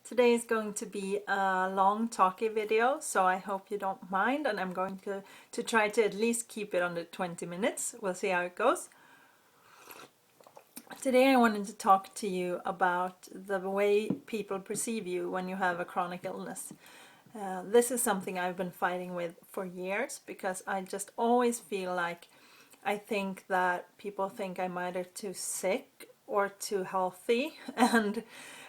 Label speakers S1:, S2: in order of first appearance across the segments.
S1: Today is going to be a long talky video, so I hope you don't mind, and I'm going to try to at least keep it under 20 minutes. We'll see how it goes. Today I wanted to talk to you about the way people perceive you when you have a chronic illness. This is something I've been fighting with for years because I just always feel like I think that people think I'm either too sick or too healthy, and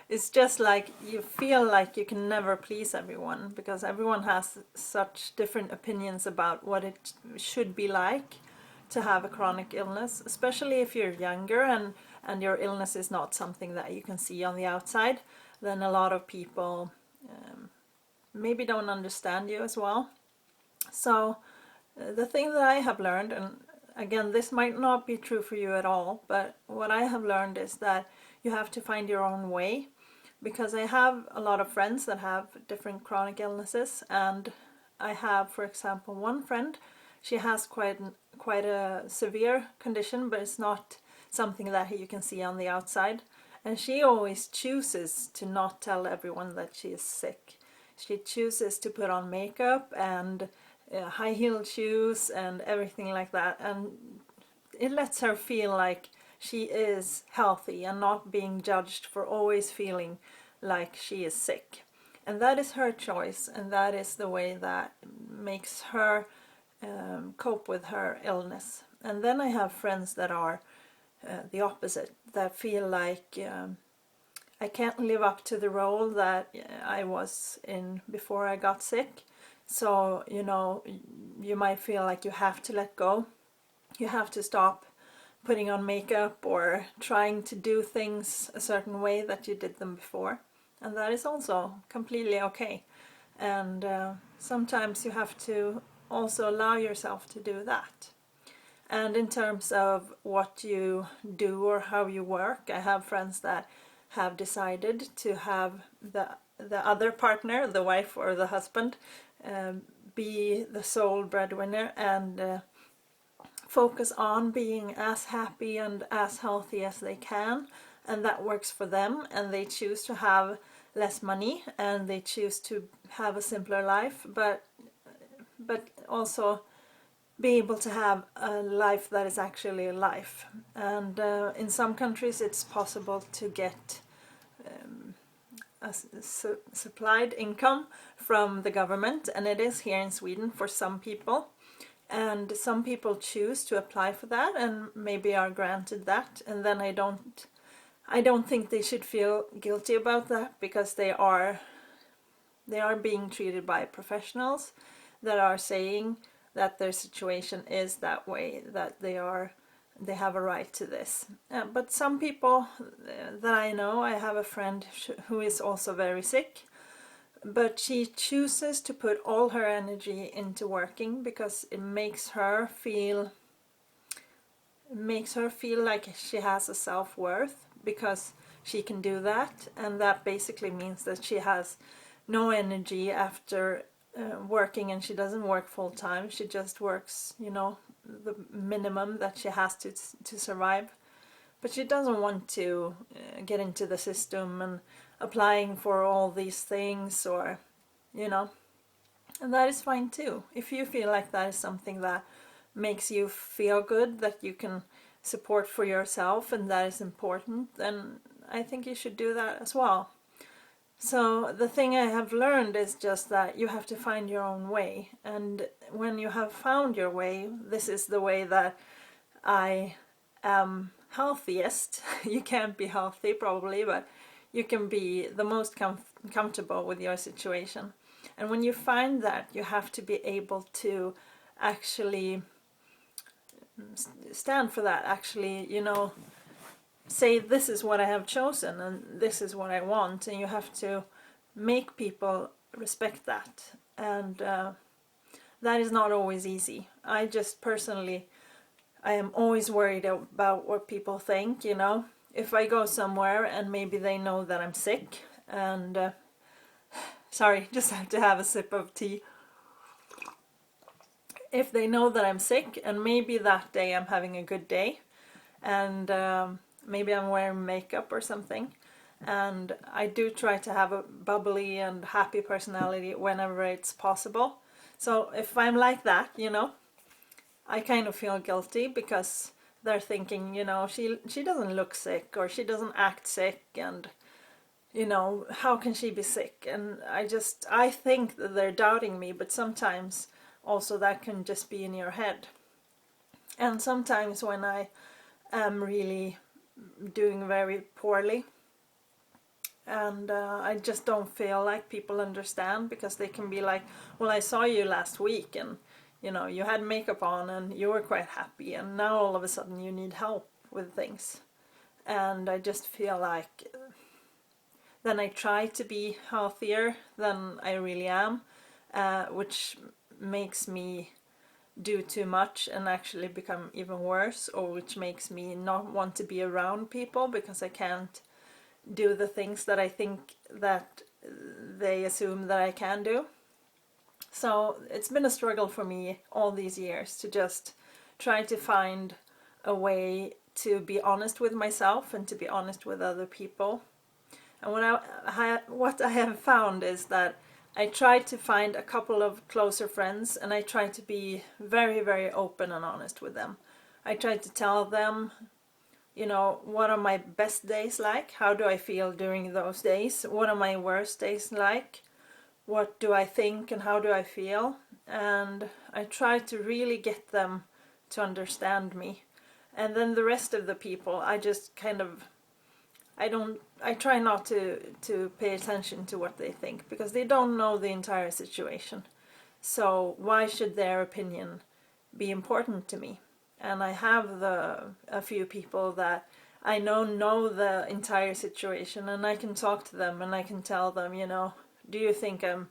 S1: it's just like you feel like you can never please everyone because everyone has such different opinions about what it should be like to have a chronic illness, especially if you're younger and your illness is not something that you can see on the outside. Then a lot of people maybe don't understand you as well. So the thing that I have learned, and again, this might not be true for you at all, but what I have learned is that you have to find your own way, because I have a lot of friends that have different chronic illnesses, and I have, for example, one friend. She has quite a severe condition, but it's not something that you can see on the outside, and she always chooses to not tell everyone that she is sick. She chooses to put on makeup and high-heeled shoes and everything like that, and it lets her feel like she is healthy and not being judged for always feeling like she is sick. And that is her choice, and that is the way that makes her cope with her illness. And then I have friends that are the opposite, that feel like I can't live up to the role that I was in before I got sick. So, you might feel like you have to let go. You have to stop putting on makeup or trying to do things a certain way that you did them before. And that is also completely okay. And sometimes you have to also allow yourself to do that. And in terms of what you do or how you work, I have friends that have decided to have the other partner, the wife or the husband, be the sole breadwinner and focus on being as happy and as healthy as they can, and that works for them, and they choose to have less money and they choose to have a simpler life, but also be able to have a life that is actually a life. And in some countries it's possible to get a supplied income from the government, and it is here in Sweden for some people. And some people choose to apply for that and maybe are granted that, and then I don't think they should feel guilty about that, because they are being treated by professionals that are saying that their situation is that way, that they have a right to this. But some people that I know, I have a friend who is also very sick, but she chooses to put all her energy into working because it makes her feel like she has a self-worth, because she can do that, and that basically means that she has no energy after working, and she doesn't work full-time. She just works, the minimum that she has to survive. But she doesn't want to get into the system and applying for all these things, or, and that is fine too. If you feel like that is something that makes you feel good, that you can support for yourself, and that is important, then I think you should do that as well. So the thing I have learned is just that you have to find your own way, and when you have found your way, this is the way that I am healthiest. You can't be healthy probably, but you can be the most comfortable with your situation. And when you find that, you have to be able to actually stand for that, actually, say this is what I have chosen and this is what I want, and you have to make people respect that. And that is not always easy. I just personally, I am always worried about what people think, if I go somewhere and maybe they know that I'm sick, and sorry, just have to have a sip of tea. If they know that I'm sick and maybe that day I'm having a good day, and maybe I'm wearing makeup or something, and I do try to have a bubbly and happy personality whenever it's possible. So if I'm like that, you know, I kind of feel guilty because they're thinking, you know, she doesn't look sick or she doesn't act sick, and you know, how can she be sick? And I think that they're doubting me, but sometimes also that can just be in your head. And sometimes when I am really doing very poorly, and I just don't feel like people understand, because they can be like, well, I saw you last week and you know, you had makeup on and you were quite happy, and now all of a sudden you need help with things. And I just feel like then I try to be healthier than I really am, which makes me do too much and actually become even worse, or which makes me not want to be around people because I can't do the things that I think that they assume that I can do. So it's been a struggle for me all these years to just try to find a way to be honest with myself and to be honest with other people. And what I have found is that I try to find a couple of closer friends, and I try to be very, very open and honest with them. I try to tell them, you know, what are my best days like? How do I feel during those days? What are my worst days like? What do I think and how do I feel? And I try to really get them to understand me. And then the rest of the people, I just kind of, I try not to pay attention to what they think, because they don't know the entire situation. So why should their opinion be important to me? And I have a few people that I know the entire situation, and I can talk to them and I can tell them, you know, do you think I'm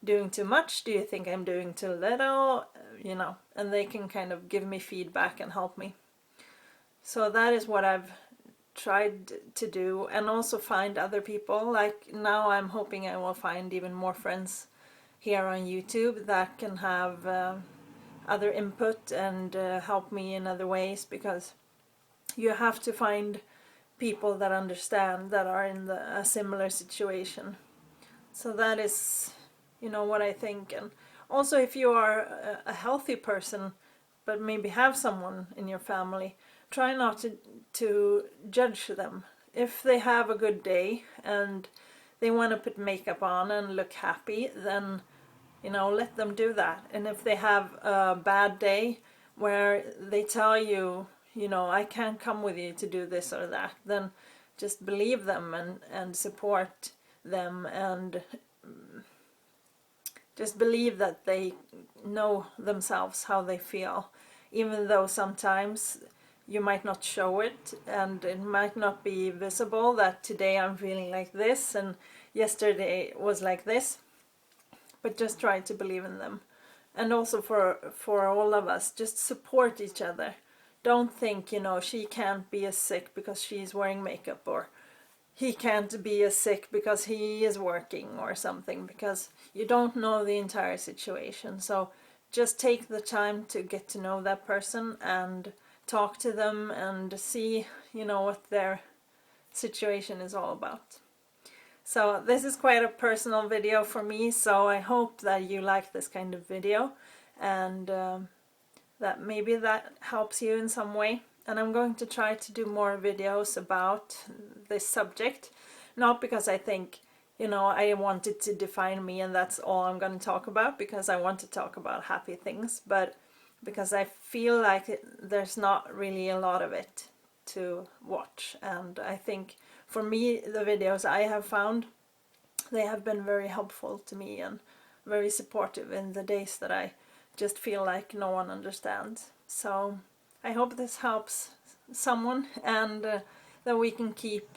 S1: doing too much? Do you think I'm doing too little? You know, and they can kind of give me feedback and help me. So that is what I've tried to do, and also find other people. Like now I'm hoping I will find even more friends here on YouTube that can have other input and help me in other ways, because you have to find people that understand, that are in a similar situation. So that is, you know, what I think. And also, if you are a healthy person but maybe have someone in your family, try not to judge them. If they have a good day and they want to put makeup on and look happy, then, you know, let them do that. And if they have a bad day where they tell you, you know, I can't come with you to do this or that, then just believe them and support them, and just believe that they know themselves how they feel, even though sometimes you might not show it and it might not be visible that today I'm feeling like this and yesterday was like this. But just try to believe in them. And also for all of us, just support each other. Don't think, you know, she can't be as sick because she's wearing makeup, or he can't be as sick because he is working or something, because you don't know the entire situation. So just take the time to get to know that person and talk to them and see, you know, what their situation is all about. So this is quite a personal video for me, so I hope that you like this kind of video, and that maybe that helps you in some way. And I'm going to try to do more videos about this subject, not because I think, you know, I want it to define me and that's all I'm going to talk about, because I want to talk about happy things, but because I feel like there's not really a lot of it to watch. And I think for me, the videos I have found, they have been very helpful to me and very supportive in the days that I just feel like no one understands. So I hope this helps someone, and that we can keep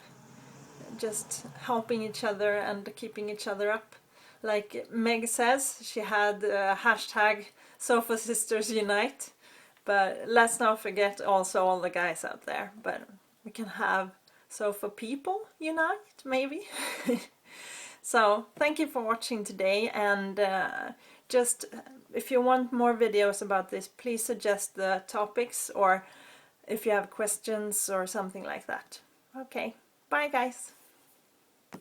S1: just helping each other and keeping each other up. Like Meg says, she had hashtag Sofa Sisters Unite, but let's not forget also all the guys out there. But we can have Sofa People Unite, maybe. So thank you for watching today, and just if you want more videos about this, please suggest the topics, or if you have questions or something like that. Okay, bye guys.